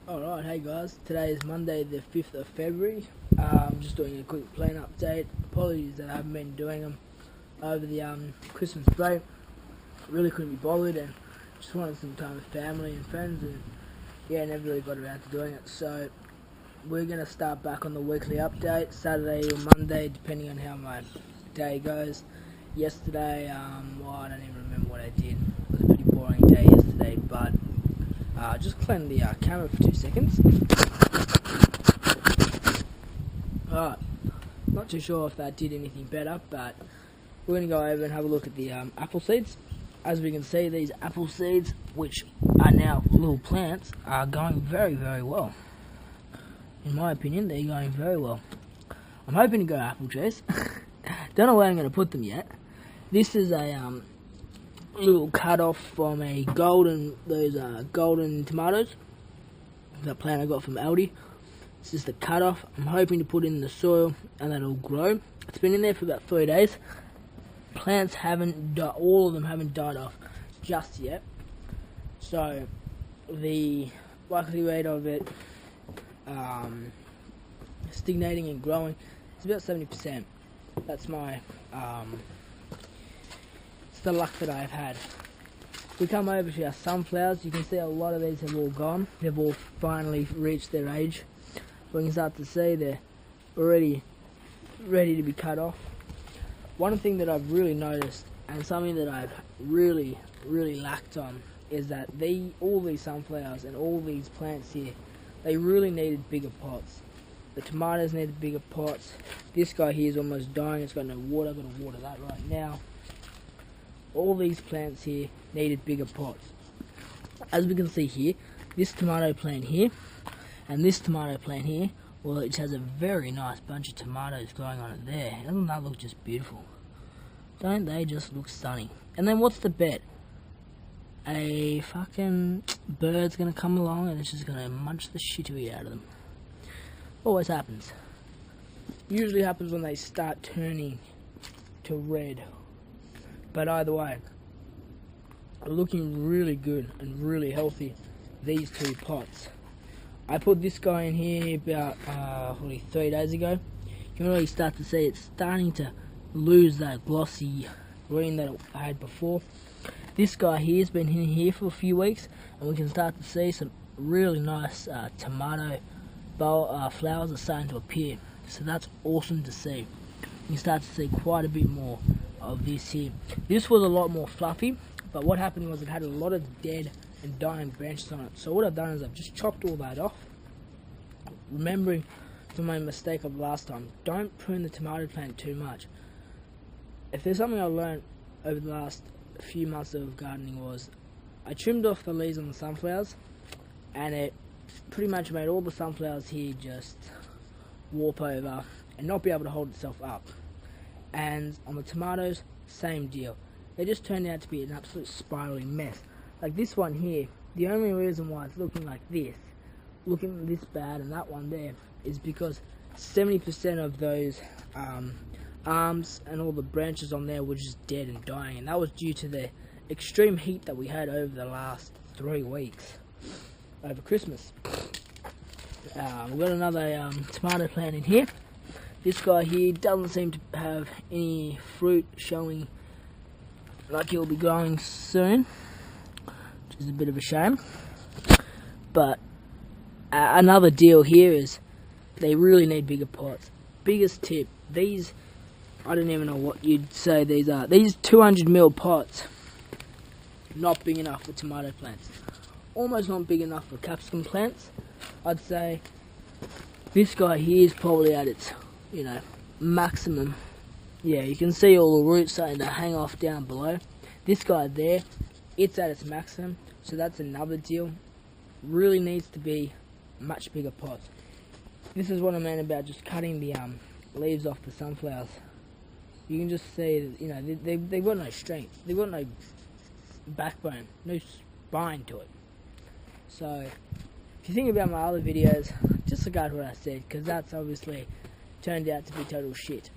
Alright, hey guys, today is Monday the 5th of February. I'm just doing a quick plan update. Apologies that I haven't been doing them over the Christmas break. Really couldn't be bothered and just wanted some time with family and friends, and yeah, never really got around to doing it. So we're going to start back on the weekly update, Saturday or Monday, depending on how my day goes. Yesterday, well, I don't even remember what I did. It was a pretty boring day yesterday, but just clean the camera for 2 seconds. Alright, not too sure if that did anything better, but we're going to go over and have a look at the apple seeds. As we can see, these apple seeds, which are now little plants, are going very, very well. In my opinion, they're going very well. I'm hoping to go apple trees. Don't know where I'm going to put them yet. This is a little cut off from those golden tomatoes. That plant I got from Aldi. This is the cut off. I'm hoping to put it in the soil and that'll grow. It's been in there for about 3 days. Plants haven't all of them haven't died off just yet. So the likely rate of it stagnating and growing is about 70%. That's my it's the luck that I've had. We come over to our sunflowers. You can see a lot of these have all gone. They've all finally reached their age. We can start to see they're already ready to be cut off. One thing that I've really noticed, and something that I've really lacked on, is that all these sunflowers and all these plants here, they really needed bigger pots. The tomatoes needed bigger pots. This guy here is almost dying. It's got no water. I've got to water that right now. All these plants here needed bigger pots. As we can see here, this tomato plant here and this tomato plant here, well, it has a very nice bunch of tomatoes growing on it there. Doesn't that look just beautiful? Don't they just look stunning? And then what's the bet? A fucking bird's gonna come along and it's just gonna munch the shittery out of them. Always happens. Usually happens when they start turning to red. But either way, looking really good and really healthy, these two pots. I put this guy in here about 3 days ago. You can really start to see it's starting to lose that glossy green that it had before. This guy here has been in here for a few weeks, and we can start to see some really nice tomato flowers are starting to appear. So that's awesome to see. You can start to see quite a bit more of this here. This was a lot more fluffy, but what happened was it had a lot of dead and dying branches on it. So what I've done is I've just chopped all that off, remembering from my mistake of last time. Don't prune the tomato plant too much. If there's something I learned over the last few months of gardening, was I trimmed off the leaves on the sunflowers, and it pretty much made all the sunflowers here just warp over and not be able to hold itself up. And on the tomatoes, same deal. They just turned out to be an absolute spiraling mess. Like this one here, the only reason why it's looking like this, looking this bad, and that one there, is because 70% of those arms and all the branches on there were just dead and dying, and that was due to the extreme heat that we had over the last 3 weeks over Christmas. We've got another tomato plant in here. This guy here doesn't seem to have any fruit showing, like he'll be growing soon, which is a bit of a shame. But another deal here is they really need bigger pots. Biggest tip, these, I don't even know what you'd say these are. These 200ml pots, not big enough for tomato plants. Almost not big enough for capsicum plants. I'd say this guy here is probably at its, maximum. Yeah, you can see all the roots starting to hang off down below. This guy there, it's at its maximum, so that's another deal. Really needs to be much bigger pots. This is what I meant about just cutting the leaves off the sunflowers. You can just see that, they've got no strength. They've got no backbone, no spine to it. So if you think about my other videos, disregard what I said, because that's obviously turned out to be total shit.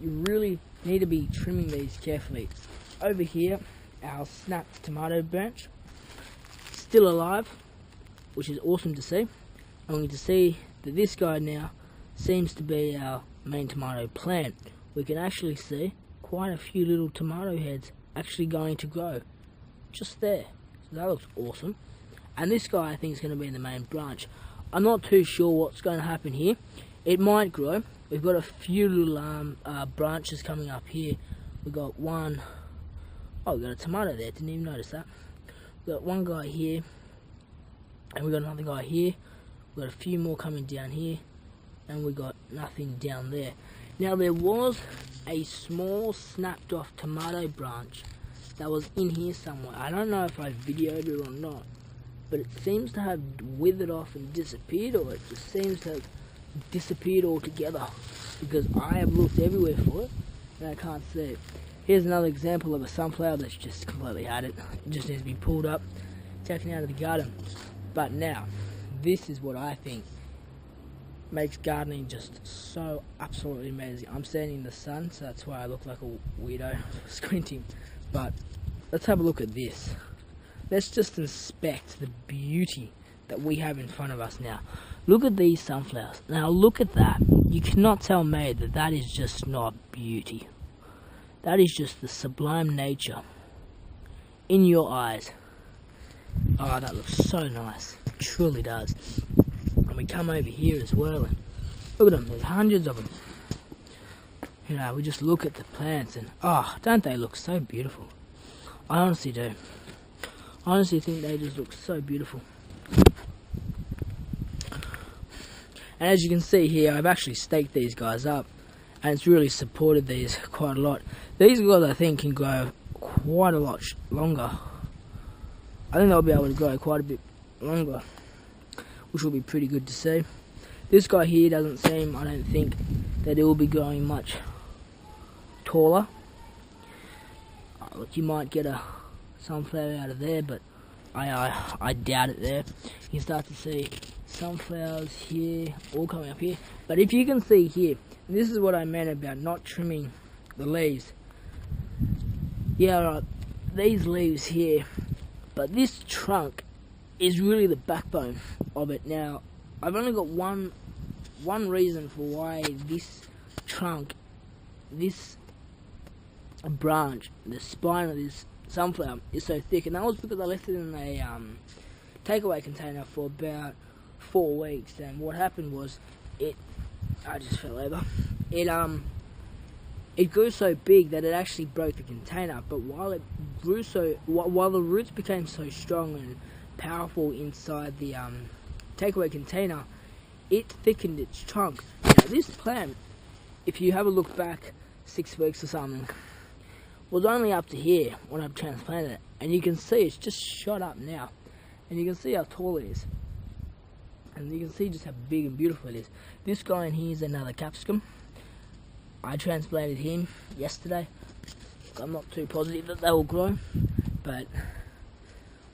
You really need to be trimming these carefully. Over here, our snapped tomato branch, still alive, which is awesome to see. And we can see that this guy now seems to be our main tomato plant. We can actually see quite a few little tomato heads actually going to grow just there. So that looks awesome. And this guy I think is going to be the main branch. I'm not too sure what's going to happen here. It might grow. We've got a few little branches coming up here. We've got one. Oh, we've got a tomato there. Didn't even notice that. We've got one guy here. And we've got another guy here. We've got a few more coming down here. And we've got nothing down there. Now there was a small snapped off tomato branch that was in here somewhere. I don't know if I videoed it or not, but it seems to have withered off and disappeared, or it just seems to have disappeared altogether, because I have looked everywhere for it and I can't see it. Here's another example of a sunflower that's just completely had it. It just needs to be pulled up, taken out of the garden. But now, this is what I think makes gardening just so absolutely amazing. I'm standing in the sun, so that's why I look like a weirdo squinting. But let's have a look at this. Let's just inspect the beauty that we have in front of us now. Look at these sunflowers. Now look at that. You cannot tell me that that is just not beauty. That is just the sublime nature in your eyes. Oh, that looks so nice. It truly does. And we come over here as well, and look at them, there's hundreds of them. You know, we just look at the plants and, oh, don't they look so beautiful? I honestly do. I honestly think they just look so beautiful. And as you can see here, I've actually staked these guys up, and it's really supported these quite a lot. These guys, I think, can grow quite a lot longer. I think they'll be able to grow quite a bit longer, which will be pretty good to see. This guy here doesn't seem, I don't think, that it will be growing much taller. Look, you might get a sunflower out of there, but I doubt it there. You can start to see sunflowers here, all coming up here. But if you can see here, this is what I meant about not trimming the leaves. Yeah, right, these leaves here, but this trunk is really the backbone of it. Now, I've only got one reason for why this trunk, this branch, the spine of this sunflower is so thick, and that was because I left it in a takeaway container for about 4 weeks. And what happened was, I just fell over. It grew so big that it actually broke the container. But while it grew while the roots became so strong and powerful inside the takeaway container, it thickened its trunk. Now, this plant, if you have a look back 6 weeks or something, was only up to here when I transplanted it, and you can see it's just shot up now, and you can see how tall it is, and you can see just how big and beautiful it is. This guy in here is another capsicum. I transplanted him yesterday. I'm not too positive that they will grow, but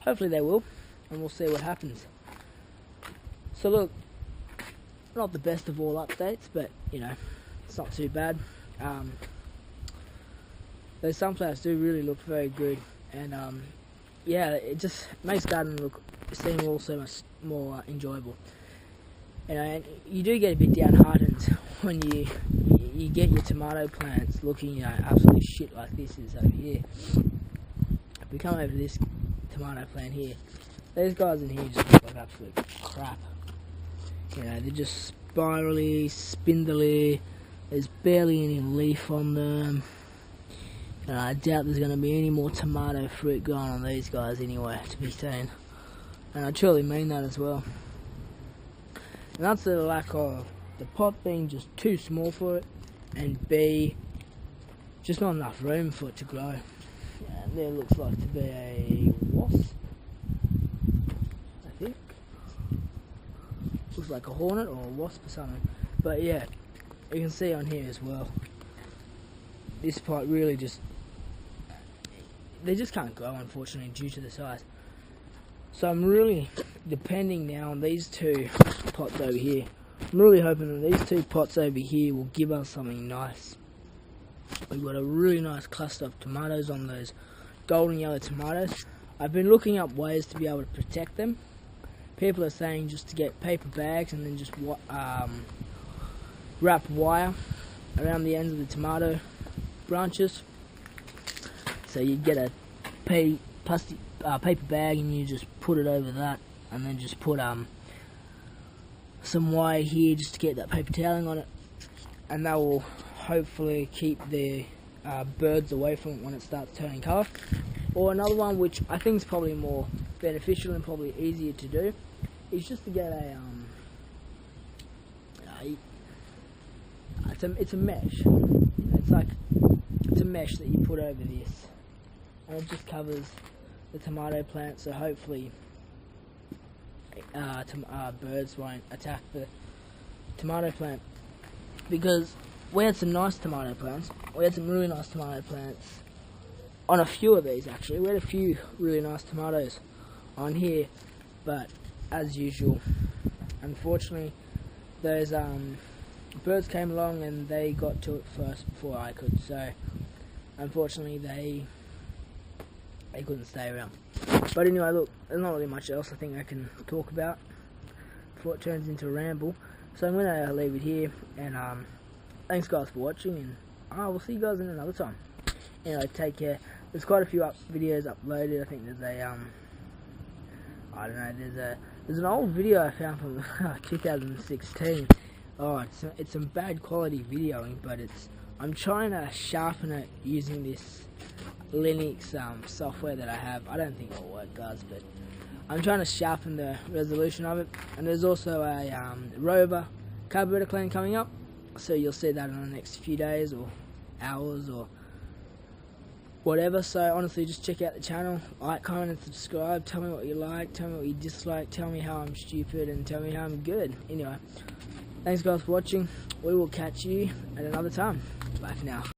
hopefully they will, and we'll see what happens. So look, not the best of all updates, but you know, it's not too bad. Those sunflowers do really look very good, and yeah, it just makes gardening seem also much more enjoyable. You know, and you do get a bit downhearted when you get your tomato plants looking, you know, absolutely shit like this is over here. If we come over to this tomato plant here, these guys in here just look like absolute crap. You know, they're just spirally, spindly, there's barely any leaf on them. I doubt there's going to be any more tomato fruit growing on these guys anyway, to be seen. And I truly mean that as well. And that's the lack of the pot being just too small for it, and B, just not enough room for it to grow. Yeah, there looks like to be a wasp, I think. Looks like a hornet or a wasp or something. But yeah, you can see on here as well, this pot really just, they just can't grow, unfortunately, due to the size. So I'm really depending now on these two pots over here. I'm really hoping that these two pots over here will give us something nice. We've got a really nice cluster of tomatoes on those golden yellow tomatoes. I've been looking up ways to be able to protect them people are saying just to get paper bags and then just wrap wire around the ends of the tomato branches. So you get a plastic paper bag and you just put it over that, and then just put some wire here just to get that paper toweling on it, and that will hopefully keep the birds away from it when it starts turning colour. Or another one, which I think is probably more beneficial and probably easier to do, is just to get it's a mesh. It's a mesh that you put over this, and it just covers the tomato plant, so hopefully birds won't attack the tomato plant. Because we had some nice tomato plants. We had some really nice tomato plants on a few of these, actually. We had a few really nice tomatoes on here, but as usual, unfortunately, those birds came along and they got to it first before I could. So unfortunately, they couldn't stay around. But anyway, look, there's not really much else I think I can talk about before it turns into a ramble. So I'm gonna leave it here, and thanks guys for watching, and I will see you guys in another time. Anyway, take care. There's quite a few videos uploaded. I think there's a I don't know. There's an old video I found from 2016. Oh, it's some bad quality videoing, but I'm trying to sharpen it using this Linux software that I have. I don't think it'll work, guys, but I'm trying to sharpen the resolution of it. And there's also a Rover carburetor clean coming up, so you'll see that in the next few days or hours or whatever. So honestly, just check out the channel, like, comment and subscribe. Tell me what you like, tell me what you dislike, tell me how I'm stupid, and tell me how I'm good. Anyway, thanks guys for watching. We will catch you at another time. Bye for now.